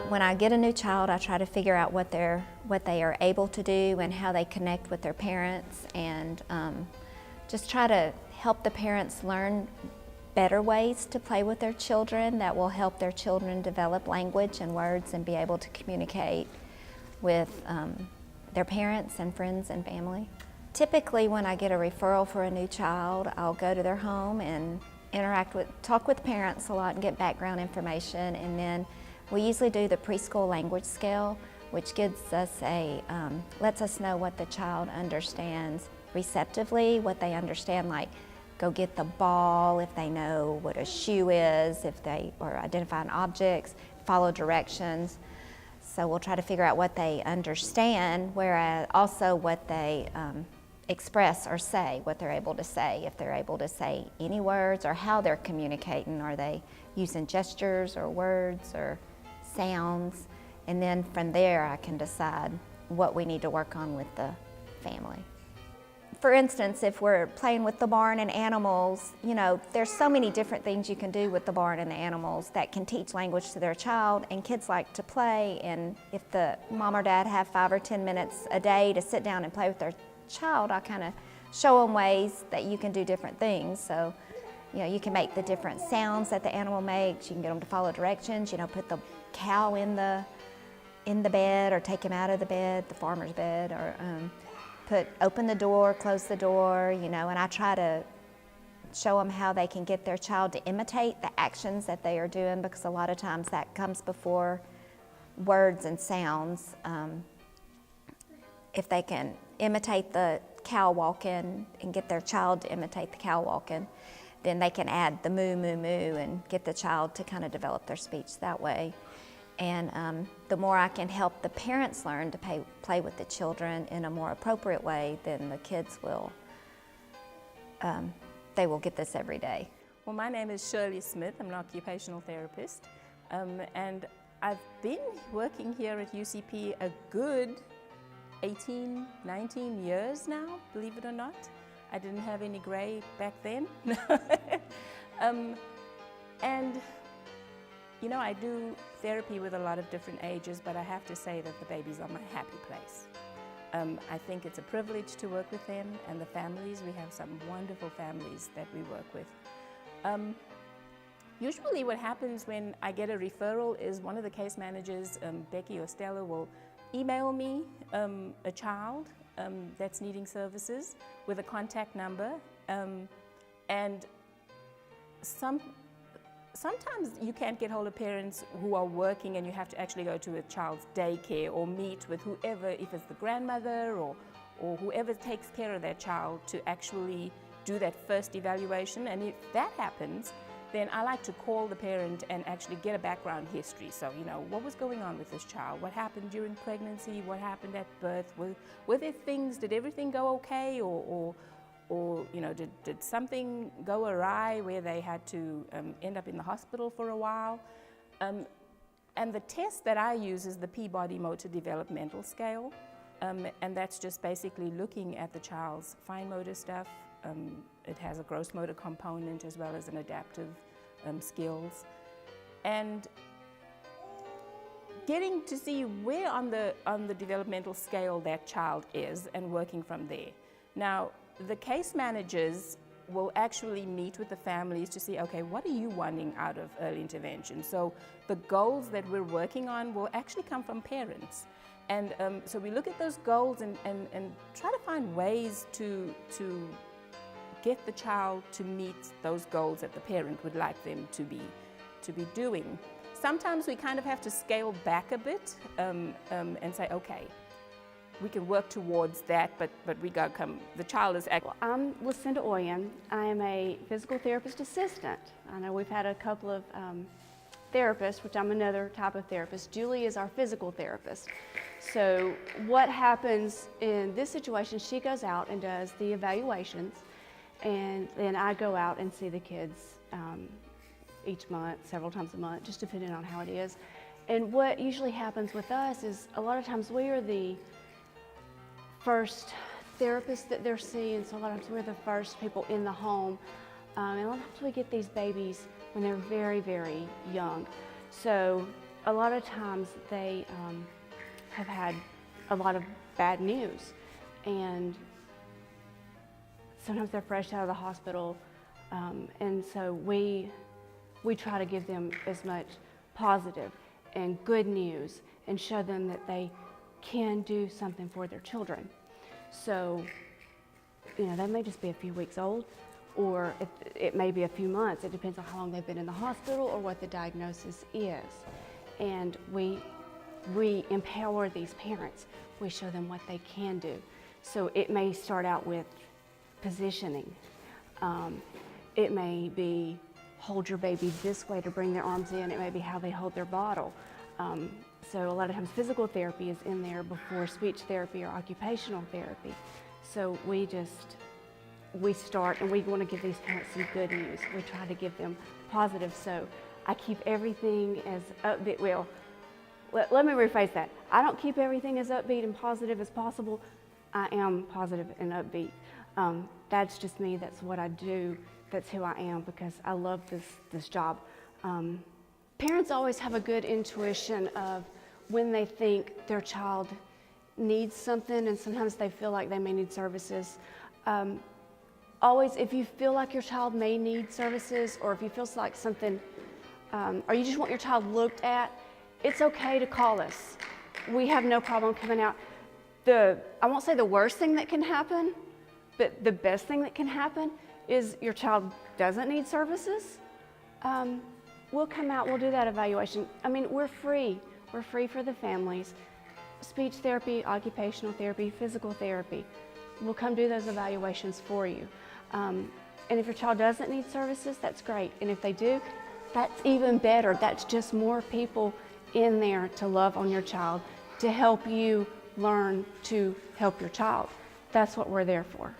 when I get a new child, I try to figure out what they are able to do and how they connect with their parents, and just try to help the parents learn better ways to play with their children that will help their children develop language and words and be able to communicate with their parents and friends and family. Typically, when I get a referral for a new child, I'll go to their home and talk with parents a lot and get background information, and then we usually do the preschool language scale, which gives us lets us know what the child understands receptively, what they understand, like go get the ball, if they know what a shoe is, or identifying objects, follow directions. So we'll try to figure out what they understand, whereas also what they express or say, what they're able to say, if they're able to say any words, or how they're communicating. Are they using gestures or words or sounds? And then from there I can decide what we need to work on with the family. For instance, if we're playing with the barn and animals, there's so many different things you can do with the barn and the animals that can teach language to their child, and kids like to play, and if the mom or dad have 5 or 10 minutes a day to sit down and play with their child, I kind of show them ways that you can do different things. So, you can make the different sounds that the animal makes, you can get them to follow directions, put the cow in the bed, or take him out of the bed, the farmer's bed, or open the door, close the door, and I try to show them how they can get their child to imitate the actions that they are doing, because a lot of times that comes before words and sounds. If they can imitate the cow walking and get their child to imitate the cow walking, then they can add the moo, moo, moo and get the child to kind of develop their speech that way. And the more I can help the parents learn to play with the children in a more appropriate way, then the kids they will get this every day. Well, my name is Shirley Smith. I'm an occupational therapist. And I've been working here at UCP a good 18, 19 years now, believe it or not. I didn't have any gray back then. And I do therapy with a lot of different ages, but I have to say that the babies are my happy place. I think it's a privilege to work with them and the families. We have some wonderful families that we work with. Usually what happens when I get a referral is one of the case managers, Becky or Stella, will email me a child that's needing services with a contact number, and sometimes you can't get hold of parents who are working and you have to actually go to a child's daycare or meet with whoever, if it's the grandmother or whoever takes care of that child, to actually do that first evaluation. And if that happens, then I like to call the parent and actually get a background history. So, what was going on with this child? What happened during pregnancy? What happened at birth? Were there things, did everything go okay? Or did something go awry where they had to end up in the hospital for a while? And the test that I use is the Peabody Motor Developmental Scale. And that's just basically looking at the child's fine motor stuff. It has a gross motor component as well as an adaptive skills. And getting to see where on the developmental scale that child is and working from there. Now, the case managers will actually meet with the families to see, okay, what are you wanting out of early intervention? So the goals that we're working on will actually come from parents. And so we look at those goals and try to find ways to get the child to meet those goals that the parent would like them to be doing. Sometimes we kind of have to scale back a bit and say, okay, we can work towards that, but we got to come, the child is actually... Well, I'm Lucinda Oyen. I am a physical therapist assistant. I know we've had a couple of therapists, which I'm another type of therapist. Julie is our physical therapist. So what happens in this situation, she goes out and does the evaluations, and then I go out and see the kids each month, several times a month, just depending on how it is. And what usually happens with us is a lot of times we are the first therapist that they're seeing, so a lot of times we're the first people in the home. And a lot of times we get these babies when they're very, very young. So a lot of times they have had a lot of bad news, and sometimes they're fresh out of the hospital, and so we try to give them as much positive and good news and show them that they can do something for their children. So, you know, they may just be a few weeks old, or it may be a few months. It depends on how long they've been in the hospital or what the diagnosis is. And we empower these parents. We show them what they can do. So it may start out with positioning. It may be hold your baby this way to bring their arms in. It may be how they hold their bottle. So a lot of times physical therapy is in there before speech therapy or occupational therapy. So we start, and we want to give these parents some good news. We try to give them positive. So I keep everything as upbeat. Well, let me rephrase that. I don't keep everything as upbeat and positive as possible. I am positive and upbeat. That's just me. That's what I do. That's who I am, because I love this job. Parents always have a good intuition of when they think their child needs something, and sometimes they feel like they may need services. Always, if you feel like your child may need services, or if you feel like something, or you just want your child looked at, it's okay to call us. We have no problem coming out. I won't say the worst thing that can happen, but the best thing that can happen is your child doesn't need services. We'll come out, we'll do that evaluation. I mean, we're free. We're free for the families. Speech therapy, occupational therapy, physical therapy. We'll come do those evaluations for you. And if your child doesn't need services, that's great. And if they do, that's even better. That's just more people in there to love on your child, to help you learn to help your child. That's what we're there for.